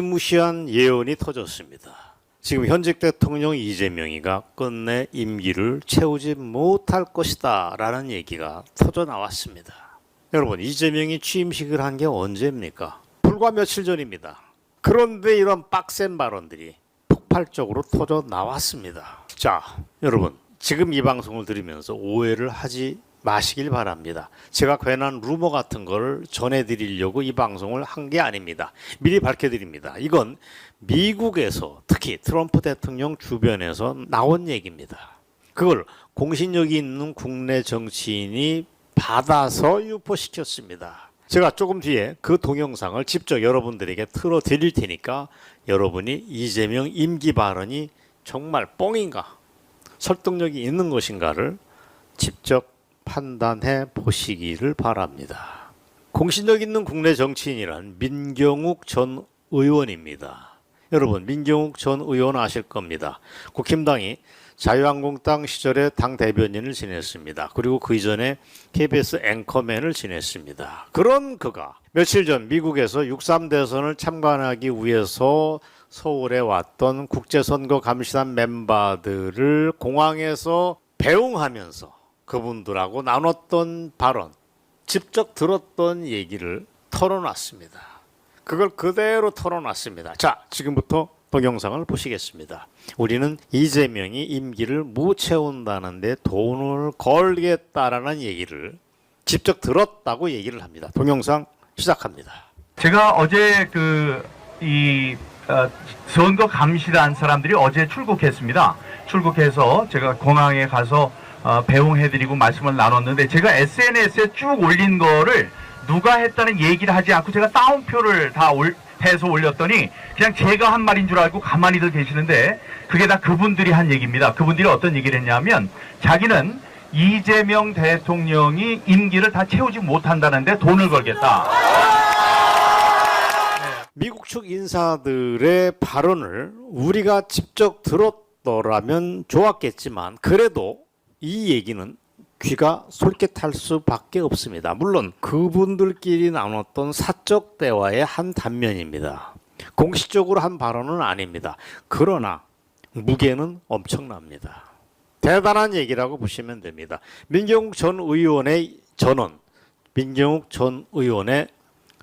무시한 예언이 터졌습니다. 지금 현직 대통령 이재명이가 끝내 임기를 채우지 못할 것이다 라는 얘기가 터져 나왔습니다. 여러분, 이재명이 취임식을 한 게 언제입니까? 불과 며칠 전입니다. 그런데 이런 빡센 발언들이 폭발적으로 터져 나왔습니다. 자, 여러분, 지금 이 방송을 들으면서 오해를 하지 마시길 바랍니다. 제가 괜한 루머 같은 걸 전해드리려고 이 방송을 한 게 아닙니다. 미리 밝혀드립니다. 이건 미국에서, 특히 트럼프 대통령 주변에서 나온 얘기입니다. 그걸 공신력이 있는 국내 정치인이 받아서 유포시켰습니다. 제가 조금 뒤에 그 동영상을 직접 여러분들에게 틀어드릴 테니까 여러분이 이재명 임기 발언이 정말 뻥인가, 설득력이 있는 것인가를 직접 판단해 보시기를 바랍니다. 공신력 있는 국내 정치인이란 민경욱 전 의원입니다. 여러분, 민경욱 전 의원 아실 겁니다. 국힘당이 자유한국당 시절에 당 대변인을 지냈습니다. 그리고 그 이전에 KBS 앵커맨을 지냈습니다. 그런 그가 며칠 전 미국에서 6.3 대선을 참관하기 위해서 서울에 왔던 국제선거감시단 멤버들을 공항에서 배웅하면서 그분들하고 나눴던 발언, 직접 들었던 얘기를 털어놨습니다. 그걸 그대로 털어놨습니다. 자, 지금부터 동영상을 보시겠습니다. 우리는 이재명이 임기를 못 채운다는데 돈을 걸겠다라는 얘기를 직접 들었다고 얘기를 합니다. 동영상 시작합니다. 제가 어제 선거 감시단 사람들이 어제 출국했습니다. 출국해서 제가 공항에 가서 배웅해드리고 말씀을 나눴는데, 제가 SNS에 쭉 올린 거를 누가 했다는 얘기를 하지 않고 제가 따옴표를 다 해서 올렸더니 그냥 제가 한 말인 줄 알고 가만히들 계시는데, 그게 다 그분들이 한 얘기입니다. 그분들이 어떤 얘기를 했냐면, 자기는 이재명 대통령이 임기를 다 채우지 못한다는데 돈을 걸겠다. 미국 측 인사들의 발언을 우리가 직접 들었더라면 좋았겠지만, 그래도 이 얘기는 귀가 솔깃할 수밖에 없습니다. 물론 그분들끼리 나눴던 사적 대화의 한 단면입니다. 공식적으로 한 발언은 아닙니다. 그러나 무게는 엄청납니다. 대단한 얘기라고 보시면 됩니다. 민경욱 전 의원의 전언, 민경욱 전 의원의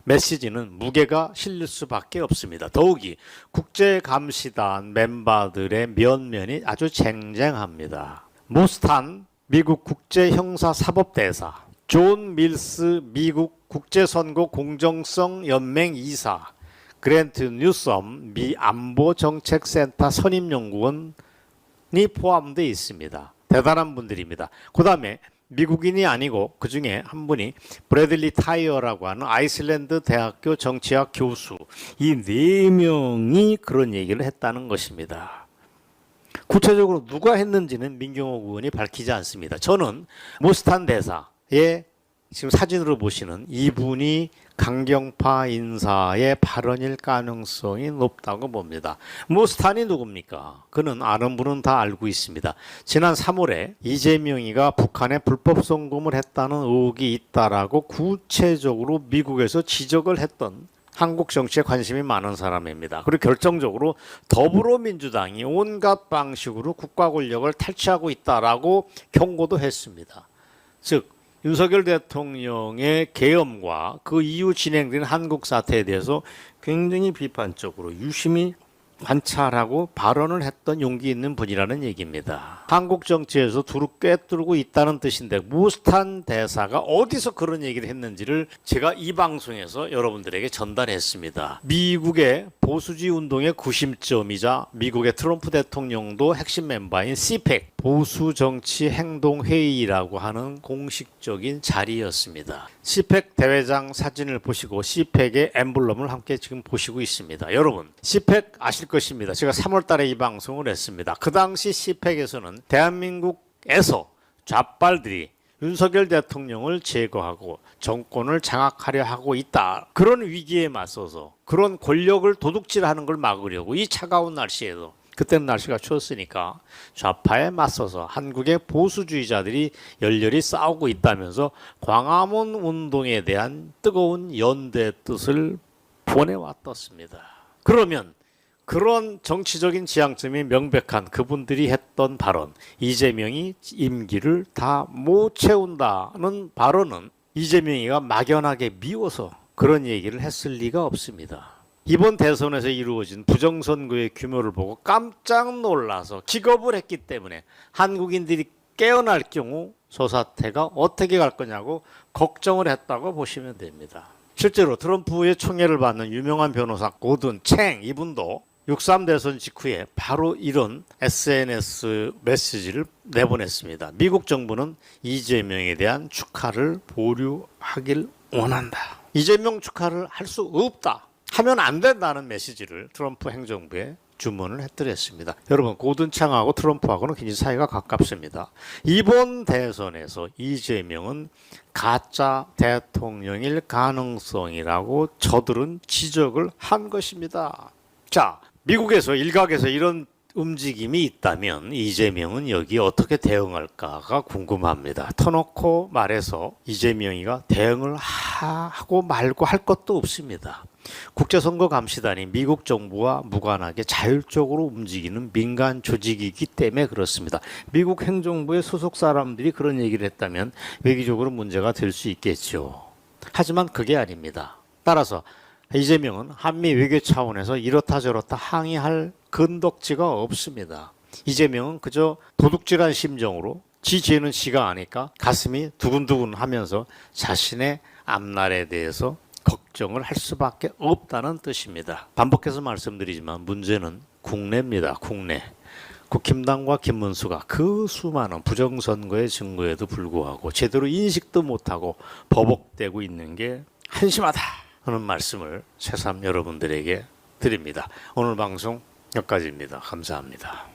메시지는 무게가 실릴 수밖에 없습니다. 더욱이 국제감시단 멤버들의 면면이 아주 쟁쟁합니다. 모스탄 미국 국제형사사법대사, 존 밀스 미국 국제선거 공정성 연맹 이사, 그랜트 뉴섬 미 안보정책센터 선임연구원이 포함되어 있습니다. 대단한 분들입니다. 그 다음에 미국인이 아니고 그 중에 한 분이 브래들리 타이어라고 하는 아이슬란드 대학교 정치학 교수, 이 4명이 그런 얘기를 했다는 것입니다. 구체적으로 누가 했는지는 민경욱 의원이 밝히지 않습니다. 저는 모스탄 대사의 지금 사진으로 보시는 이분이 강경파 인사의 발언일 가능성이 높다고 봅니다. 모스탄이 누굽니까? 그는 아는 분은 다 알고 있습니다. 지난 3월에 이재명이가 북한에 불법 송금을 했다는 의혹이 있다라고 구체적으로 미국에서 지적을 했던 한국 정치에 관심이 많은 사람입니다. 그리고 결정적으로 더불어민주당이 온갖 방식으로 국가 권력을 탈취하고 있다라고 경고도 했습니다. 즉 윤석열 대통령의 계엄과 그 이후 진행된 한국 사태에 대해서 굉장히 비판적으로 유심히 관찰하고 발언을 했던 용기 있는 분이라는 얘기입니다. 한국 정치에서 두루 꿰뚫고 있다는 뜻인데, 모스탄 대사가 어디서 그런 얘기를 했는지를 제가 이 방송에서 여러분들에게 전달했습니다. 미국의 보수주의 운동의 구심점이자 미국의 트럼프 대통령도 핵심 멤버인 CPEC, 보수정치행동회의라고 하는 공식적인 자리였습니다. CPEC 대회장 사진을 보시고 CPEC의 엠블럼을 함께 지금 보시고 있습니다. 여러분, CPEC 아실 것입니다. 제가 3월 달에 이 방송을 했습니다. 그 당시 CPEC에서는 대한민국에서 좌빨들이 윤석열 대통령을 제거하고 정권을 장악하려 하고 있다. 그런 위기에 맞서서 그런 권력을 도둑질하는 걸 막으려고 이 차가운 날씨에도, 그때는 날씨가 추웠으니까 좌파에 맞서서 한국의 보수주의자들이 열렬히 싸우고 있다면서 광화문 운동에 대한 뜨거운 연대의 뜻을 보내왔었습니다. 그러면 그런 정치적인 지향점이 명백한 그분들이 했던 발언, 이재명이 임기를 다 못 채운다는 발언은 이재명이가 막연하게 미워서 그런 얘기를 했을 리가 없습니다. 이번 대선에서 이루어진 부정선거의 규모를 보고 깜짝 놀라서 기겁을 했기 때문에 한국인들이 깨어날 경우 저 사태가 어떻게 갈 거냐고 걱정을 했다고 보시면 됩니다. 실제로 트럼프의 총애를 받는 유명한 변호사 고든 챙 이분도 6.3 대선 직후에 바로 이런 SNS 메시지를 내보냈습니다. 미국 정부는 이재명에 대한 축하를 보류하길 원한다. 이재명 축하를 할 수 없다. 하면 안 된다는 메시지를 트럼프 행정부에 주문을 해드렸습니다. 여러분, 고든 챙하고 트럼프하고는 굉장히 사이가 가깝습니다. 이번 대선에서 이재명은 가짜 대통령일 가능성이라고 저들은 지적을 한 것입니다. 자, 미국에서 일각에서 이런 움직임이 있다면 이재명은 여기 어떻게 대응할까가 궁금합니다. 터놓고 말해서 이재명이가 대응을 하고 말고 할 것도 없습니다. 국제선거감시단이 미국 정부와 무관하게 자율적으로 움직이는 민간 조직이기 때문에 그렇습니다. 미국 행정부의 소속 사람들이 그런 얘기를 했다면 외교적으로 문제가 될 수 있겠죠. 하지만 그게 아닙니다. 따라서 이재명은 한미 외교 차원에서 이렇다 저렇다 항의할 근덕지가 없습니다. 이재명은 그저 도둑질한 심정으로 지 죄는 지가 아니까 가슴이 두근두근 하면서 자신의 앞날에 대해서 걱정을 할 수밖에 없다는 뜻입니다. 반복해서 말씀드리지만 문제는 국내입니다. 국내. 국힘당과 김문수가 그 수많은 부정선거의 증거에도 불구하고 제대로 인식도 못하고 버벅대고 있는 게 한심하다 하는 말씀을 새삼 여러분들에게 드립니다. 오늘 방송 여기까지입니다. 감사합니다.